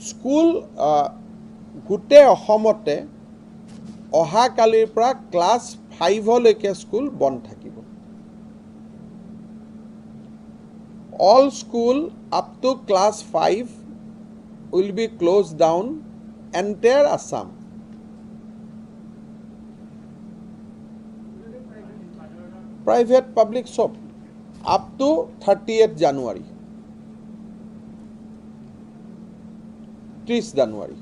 School গোটেই অসমতে অহাকালিৰ পৰা ক্লাছ 5 লৈকে স্কুল বন্ধ থাকিব all school up to class 5 will be closed down entire Assam private public shop up to 30th January 30 January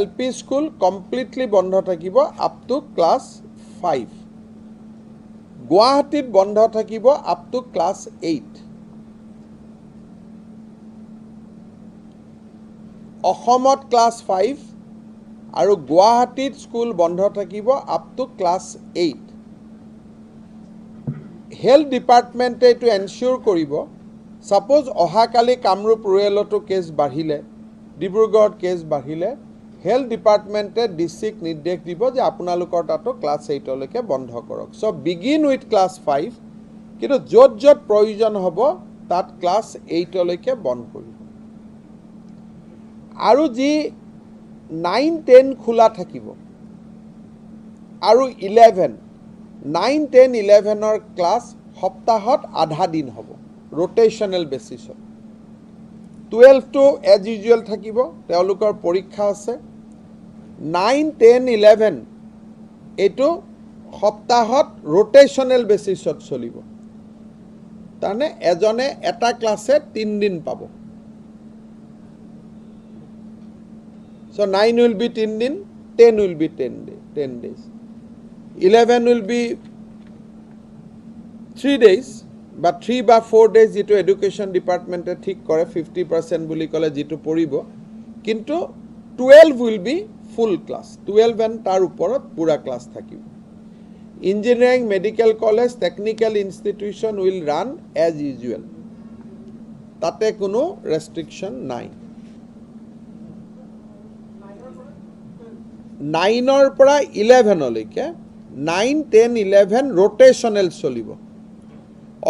LP school completely বন্ধ থাকিব up to class 5 গুৱাহাটীত বন্ধ থাকিব up to class 8 অসমত class 5 আৰু গুৱাহাটীত স্কুল বন্ধ থাকিব up to class 8 হেলথ ডিপাৰ্টমেণ্টে এইটো এনচিউৰ কৰিব সাপোজ অহাকালি কামৰূপ ৰুৰেলতো কেছ বাঢ়িলে ডিব্ৰুগড়ত কেছ বাঢ়িলে হেলথ ডিপাৰ্টমেণ্টে ডিস্ট্ৰিক্ট নিৰ্দেশ দিব যে আপোনালোকৰ তাতো ক্লাছ 8 লৈকে বন্ধ কৰক সো বিগিন উইথ ক্লাছ 5 কিন্তু য'ত য'ত প্ৰয়োজন হ'ব তাত ক্লাছ 8 লৈকে বন্ধ কৰিব আৰু যি 9 10 খোলা থাকিব আৰু 11 9 10 11 ৰ ক্লাছ সপ্তাহত আধা দিন হ'ব rotational basis 12 to as usual থাকিব তেওঁলোকৰ পৰীক্ষা আছে 9 10 11 এটো সপ্তাহত rotational basis চলিব তানে এজনে এটা ক্লাছে 3 দিন পাব so 9 will be 3 din 10 will be 10 days 11 will be 3 days but 3 বা 4 days যেটো এডুকেশন ডিপার্টমেন্টে ঠিক করে 50% বুলি কলে যেটো পড়িব কিন্তু 12 will be full class 12 and তার উপৰত পুরা ক্লাস থাকিব engineering medical college technical institution will run as usual তাতে কোনো রেস্ট্রিকশন নাই 9 ৰ পৰা 11 লৈকে 9 10 11 rotational চলিব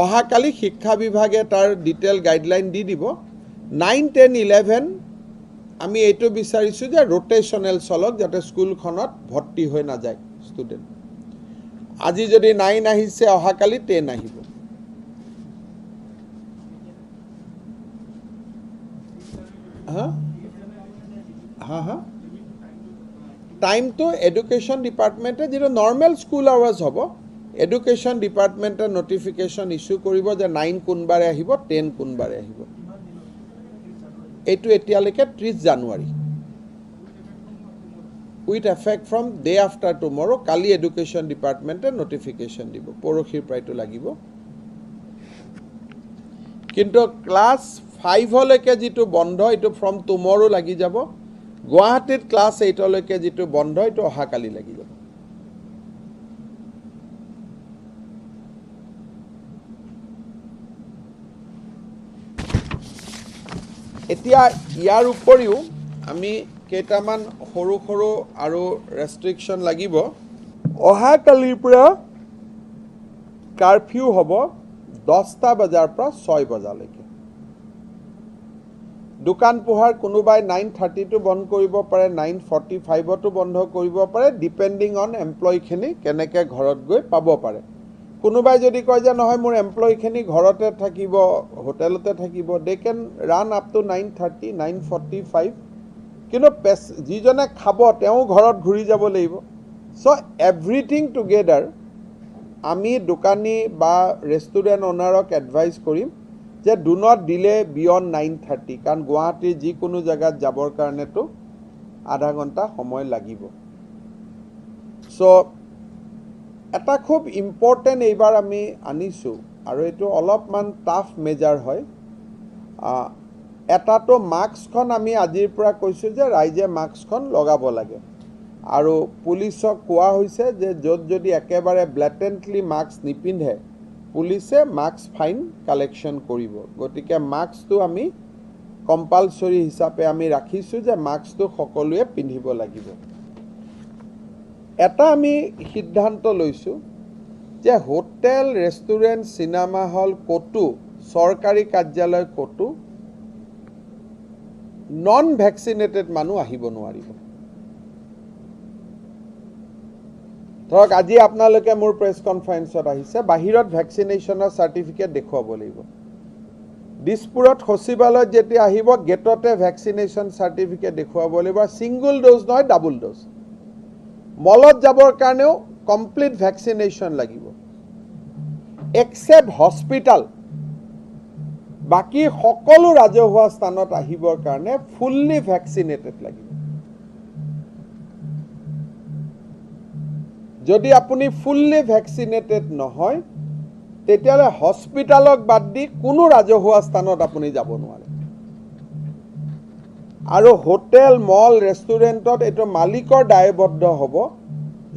অহাকালি শিক্ষা বিভাগে তাৰ ডিটেইল গাইডলাইন দি দিব 9 10 11 আমি এইটো বিচাৰিছো যে rotational চলক যাতে স্কুলখনত ভৰ্তি হৈ না যায় ষ্টুডেন্ট আজি যদি 9 আহিছে অহাকালি 10 আহিব হা টাইম তো এডুকেশন ডিপার্টমেন্টে যেটো নরমাল স্কুল আওয়ার্স হ'ব এডুকেশন ডিপার্টমেন্টে নোটিফিকেশন ইস্যু কৰিব যে 9 কোনবাৰে আহিব 10 কোনবাৰে আহিব এটো এতিয়ালৈকে 30 জানুৱাৰী with effect from day after tomorrow কালি এডুকেশন ডিপাৰ্টমেন্টে নোটিফিকেশন দিব পৰখিৰ প্ৰায়টো লাগিব কিন্তু ক্লাস 5 লৈকে যেটো বন্ধ এটো ফ্ৰম টুমৰো লাগি যাব গুৱাহাটীত ক্লাস 8 লৈকে যেটো বন্ধ এটো অহাকালি লাগি যাব এতিয়া ইয়াৰ উপৰিও আমি কেইটামান সৰু সৰু আৰু ৰেস্ট্ৰিকশন লাগিব অহাকালিৰ পৰা কাৰফিউ হ'ব 10টা বজাৰ পৰা 6 বজালৈকে দোকান পোহাৰ কোনোবাই 9:30 টো বন্ধ কৰিব পাৰে 9:45 টো বন্ধ কৰিব পাৰে ডিপেন্ডিং অন এমপ্লয়ী খিনি কেনেকে ঘৰত গৈ পাব পাৰে কোনোবাই যদি কয় যে নহয় মোৰ এমপ্লয়ী খিনি ঘৰতে থাকিব হোটেলতে থাকিব they can run up to 9:30 9:45 কিন্তু যিজনে খাব তেও ঘৰত ঘুৰি যাব লাগিব সো এভৰিথিং টুগেদাৰ আমি দোকানী বা ৰেষ্টুৰেণ্ট ওনাৰক এডভাইস কৰিম যে ডু নট ডিলে বিয়ন্ড 9:30 কাৰণ গুৱাহাটীৰ যিকোনো জায়গাত যাবৰ কাৰণেতো আধা ঘন্টা সময় লাগিব সো এটা খুব ইম্পৰ্টেন্ট এইবাৰ আমি আনিছো আৰু এটো অলপমান টাফ মেজাৰ হয় এটাটো মাস্কখন আমি আজিৰ পৰা কৈছো যে ৰাইজে মাস্কখন লগাব লাগে আৰু পুলিচক কোৱা হৈছে যে যদি একেবাৰে ব্ল্যাটেন্টলি মাস্ক নিপিন্ধে পুলিচে মাস্ক ফাইন কালেকশন কৰিব গতিকে মাস্কটো আমি কম্পালসৰি হিচাপে আমি ৰাখিছো যে মাস্কটো সকলোৱে পিন্ধিব লাগিব এটা আমি সিদ্ধান্ত লৈছো যে হোটেল ৰেষ্টুৰেণ্ট সিনেমা হল কোটো চৰকাৰী কাৰ্যালয় ক'তো নন ভেকচিনেটেড মানুহ আহিব নোৱাৰিব। ধৰক আজি আপোনালোকে মোৰ প্ৰেছ কনফাৰেন্সত আহিছে, বাহিৰত ভেকচিনেশ্যনৰ চাৰ্টিফিকেট দেখুৱাব লাগিব। দিছপুৰত সচিবালয়ত যেতিয়া আহিব গেটতে ভেকচিনেশ্যন চাৰ্টিফিকেট দেখুৱাব লাগিব, সিংগল ড'জ নহয় ডাবল ড'জ। মলত যাবৰ কাৰণেও কমপ্লিট ভেকচিনেশ্যন লাগিব। এক্সেপ্ট হস্পিটাল, বাকী সকলো ৰাজহুৱা স্থানত আহিবৰ কাৰণে ফুল্লি ভেকচিনেটেড লাগিব। যদি আপুনি ফুল্লি ভেকচিনেটেড নহয়, তেতিয়াহ'লে হস্পিটালক বাদ দি কোনো ৰাজহুৱা স্থানত আপুনি যাব নোৱাৰে। আৰু হোটেল, মল, ৰেষ্টুৰেণ্টত এইটো মালিকৰ দায়বদ্ধ হ'ব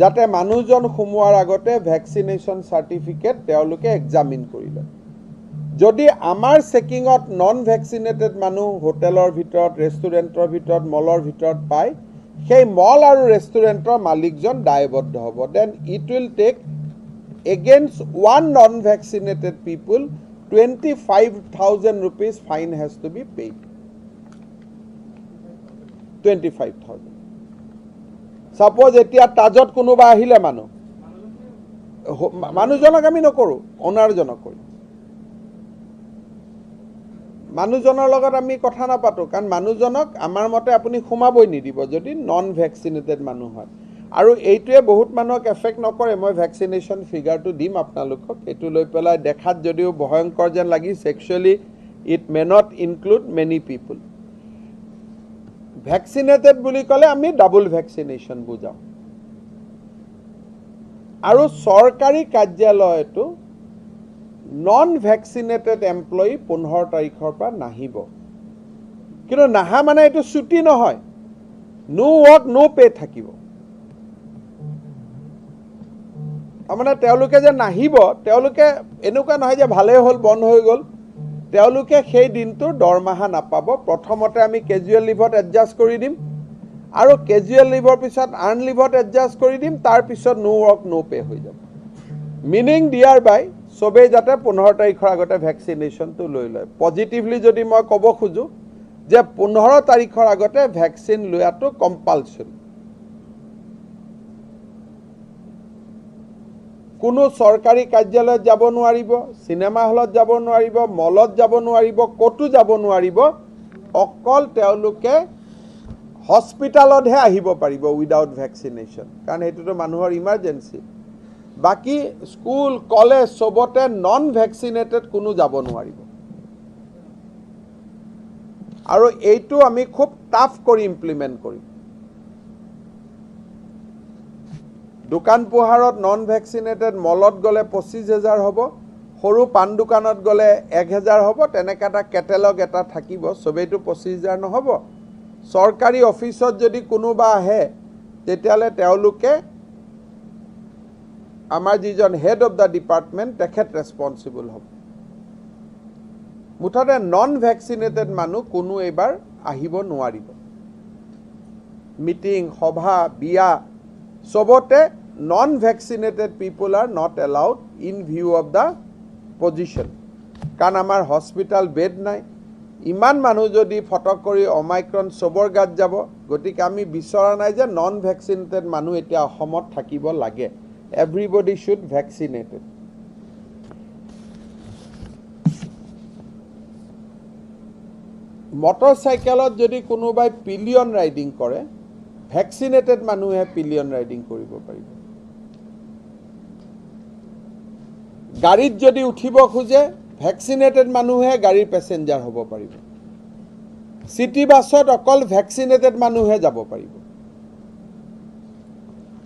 যাতে মানুহজন সোমোৱাৰ আগতে ভেকচিনেশ্যন চাৰ্টিফিকেট তেওঁলোকে এক্সামিন কৰি লয়। যদি আমাৰ চেকিঙত নন ভেকচিনেটেড মানুহ হোটেলৰ ভিতৰত, ৰেষ্টুৰেণ্টৰ ভিতৰত, মলৰ ভিতৰত পায়, সেই মল আৰু ৰেষ্টুৰেণ্টৰ মালিকজন দায়বদ্ধ হ'ব। Then it will take against one non-vaccinated people 25,000 rupees fine has to be paid. 25,000. Suppose এতিয়া তাজত কোনোবা আহিলে মানুহজনক আমি নকৰোঁ, অনাৰজনক কৰিম। মানুহজনৰ লগত আমি কথা নাপাতোঁ, কাৰণ মানুহজনক আমাৰ মতে আপুনি সোমাবই নিদিব যদি নন ভেকচিনেটেড মানুহ হয়। আৰু এইটোৱে বহুত মানুহক এফেক্ট নকৰে। মই ভেকচিনেশ্যন ফিগাৰটো দিম আপোনালোকক, এইটো লৈ পেলাই দেখাত যদিও ভয়ংকৰ যেন লাগিছে, actually it may not include many people. Vaccinated বুলি ক'লে আমি ডাবল ভেকচিনেশ্যন বুজাওঁ। আৰু চৰকাৰী কাৰ্যালয়তো নন ভেকচিনেটেড এমপ্লয়ী 15 তাৰিখৰ পৰা নাহিব। কিন্তু নাহা মানে এইটো ছুটি নহয়, নো ৱৰ্ক নো পে থাকিব। তাৰমানে তেওঁলোকে যে নাহিব, তেওঁলোকে এনেকুৱা নহয় যে ভালেই হ'ল বন্ধ হৈ গ'ল, তেওঁলোকে সেই দিনটো দৰমহা নাপাব। প্ৰথমতে আমি কেজুৱেল লিভত এডজাষ্ট কৰি দিম, আৰু কেজুৱেল লিভৰ পিছত আৰ্ণ লিভত এডজাষ্ট কৰি দিম, তাৰপিছত নো ৱৰ্ক নো পে হৈ যাব। মিনিং দিয়াৰ বাই চবেই যাতে 15 তাৰিখৰ আগতে ভেকচিনেশ্যনটো লৈ লয়। পজিটিভলি যদি মই ক'ব খোজোঁ যে 15 তাৰিখৰ আগতে ভেকচিন লোৱাটো কম্পালচৰি। কোনো চৰকাৰী কাৰ্যালয়ত যাব নোৱাৰিব, চিনেমা হলত যাব নোৱাৰিব, মলত যাব নোৱাৰিব, ক'তো যাব নোৱাৰিব। অকল তেওঁলোকে হস্পিটালতহে আহিব পাৰিব উইদাউট ভেকচিনেশ্যন, কাৰণ সেইটোতো মানুহৰ ইমাৰ্জেঞ্চি। বাকী স্কুল, কলেজ চবতে নন ভেকচিনেটেড কোনো যাব নোৱাৰিব। আৰু এইটো আমি খুব টাফ কৰি ইমপ্লিমেণ্ট কৰিম। দোকান পোহাৰত নন ভেকচিনেটেড, মলত গ'লে 25,000 হ'ব, সৰু পাণ দোকানত গ'লে 1,000 হ'ব। তেনেকৈ এটা কেটেলগ এটা থাকিব, চবেইটো 25,000 নহ'ব। চৰকাৰী অফিচত যদি কোনোবা আহে, তেতিয়াহ'লে তেওঁলোকে আমাৰ যিজন হেড অফ দ্য ডিপাৰ্টমেণ্ট তেখেত ৰেছপনচিবল হ'ব। মুঠতে নন ভেকচিনেটেড মানুহ কোনো এইবাৰ আহিব নোৱাৰিব। মিটিং, সভা, বিয়া চবতে non vaccinated people are not allowed in view of the position, কাৰণ আমাৰ হস্পিটাল বেড নাই। ইমান মানুহ যদি ফটক কৰি অমাইক্ৰন চবৰ গাত যাব, গতিকে আমি বিচৰা নাই যে নন ভেকচিনেটেড মানুহ এতিয়া অসমত থাকিব লাগে। Everybody should vaccinated. মটৰচাইকেলত যদি কোনোবাই পিলিয়ন ৰাইডিং কৰে, ভেকচিনেটেড মানুহে পিলিয়ন ৰাইডিং কৰিব পাৰিব। গাড়ীত যদি উঠিব খোজে, ভেকচিনেটেড মানুহে গাড়ীৰ পেচেঞ্জাৰ হ'ব পাৰিব। চিটি বাছত অকল ভেকচিনেটেড মানুহে যাব পাৰিব।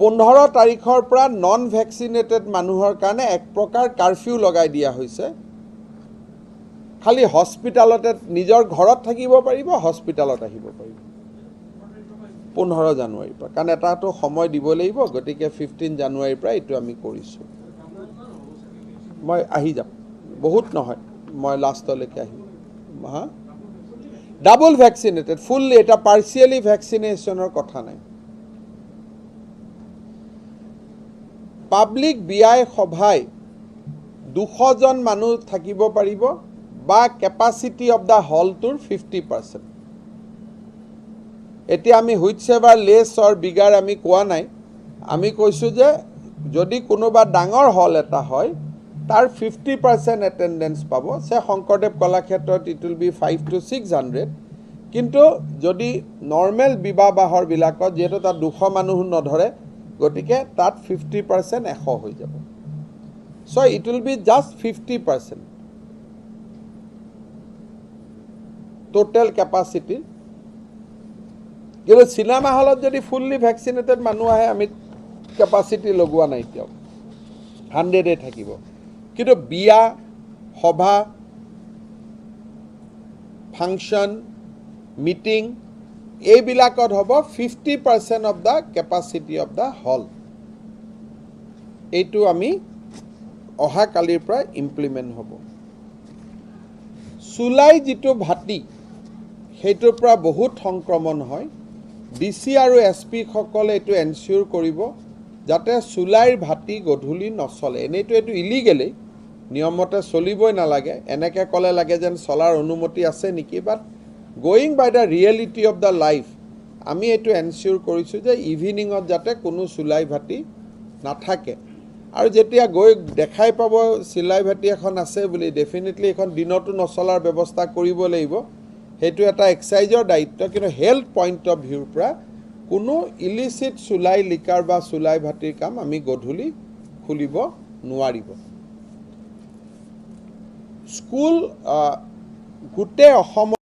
15 তাৰিখৰ পৰা নন ভেকচিনেটেড মানুহৰ কাৰণে এক প্ৰকাৰ কাৰফিউ লগাই দিয়া হৈছে। খালি হস্পিটালতে, নিজৰ ঘৰত থাকিব পাৰিব, হস্পিটালত আহিব পাৰিব 15 জানুৱাৰীৰ পৰা, কাৰণ এটাতো সময় দিব লাগিব। গতিকে 15 জানুৱাৰীৰ পৰা এইটো আমি কৰিছোঁ। মই আহি যাম, বহুত নহয়, মই লাষ্টলৈকে আহিম। হা, ডাবল ভেকচিনেটেড ফুল্লি, এটা পাৰ্চিয়েলি ভেকচিনেশ্যনৰ কথা নাই। পাব্লিক বিয়াই সভাই 200 জন মানুহ থাকিব পাৰিব, বা কেপাচিটি অফ দ্য হলটোৰ 50%। এতিয়া আমি whichever less or bigger আমি কোৱা নাই, আমি কৈছোঁ যে যদি কোনোবা ডাঙৰ হল এটা হয় তাৰ 50% এটেণ্ডেঞ্চ পাব। সে শংকৰদেৱ কলাক্ষেত্ৰত ইট উইল বি 500 to 600, কিন্তু যদি নৰ্মেল বিবাহ বাহৰবিলাকত যিহেতু তাত 200 মানুহ নধৰে, গতিকে তাত 50% 100 হৈ যাব। So it will be just 50% total capacity. কিন্তু চিনেমা হলত যদি ফুল্লি ভেকচিনেটেড মানুহ আহে, আমি কেপাচিটি লগোৱা নাই, এতিয়াও 100 থাকিব। কিন্তু বিয়া, সভা, ফাংচন, মিটিং এইবিলাকত হ'ব 50% of the capacity of the hall. এইটো আমি অহা কালিৰ পৰা ইমপ্লিমেণ্ট হ'ব। চুলাই যিটো ভাটি, সেইটোৰ পৰা বহুত সংক্ৰমণ হয়। DC আৰু SP সকলে এইটো এনচিউৰ কৰিব যাতে চুলাইৰ ভাটি গধূলি নচলে। এনেইতো এইটো ইলিগেলি, নিয়মতে চলিবই নালাগে। এনেকৈ ক'লে লাগে যেন চলাৰ অনুমতি আছে নেকি, but going by the reality of the life আমি এইটো এনচিউৰ কৰিছোঁ যে ইভিনিঙত যাতে কোনো চুলাই ভাটি নাথাকে। আৰু যেতিয়া গৈ দেখাই পাব চিলাই ভাটি এখন আছে বুলি, ডেফিনেটলি এখন দিনতো নচলাৰ ব্যৱস্থা কৰিব লাগিব। সেইটো এটা এক্সাইজৰ দায়িত্ব। কিন্তু হেল্থ পইণ্ট অফ ভিউৰ পৰা কোনো ইলিচিট চুলাই লিকাৰ বা চুলাই ভাটিৰ কাম আমি গধূলি খুলিব নোৱাৰিব। স্কুল গোটেই অসমত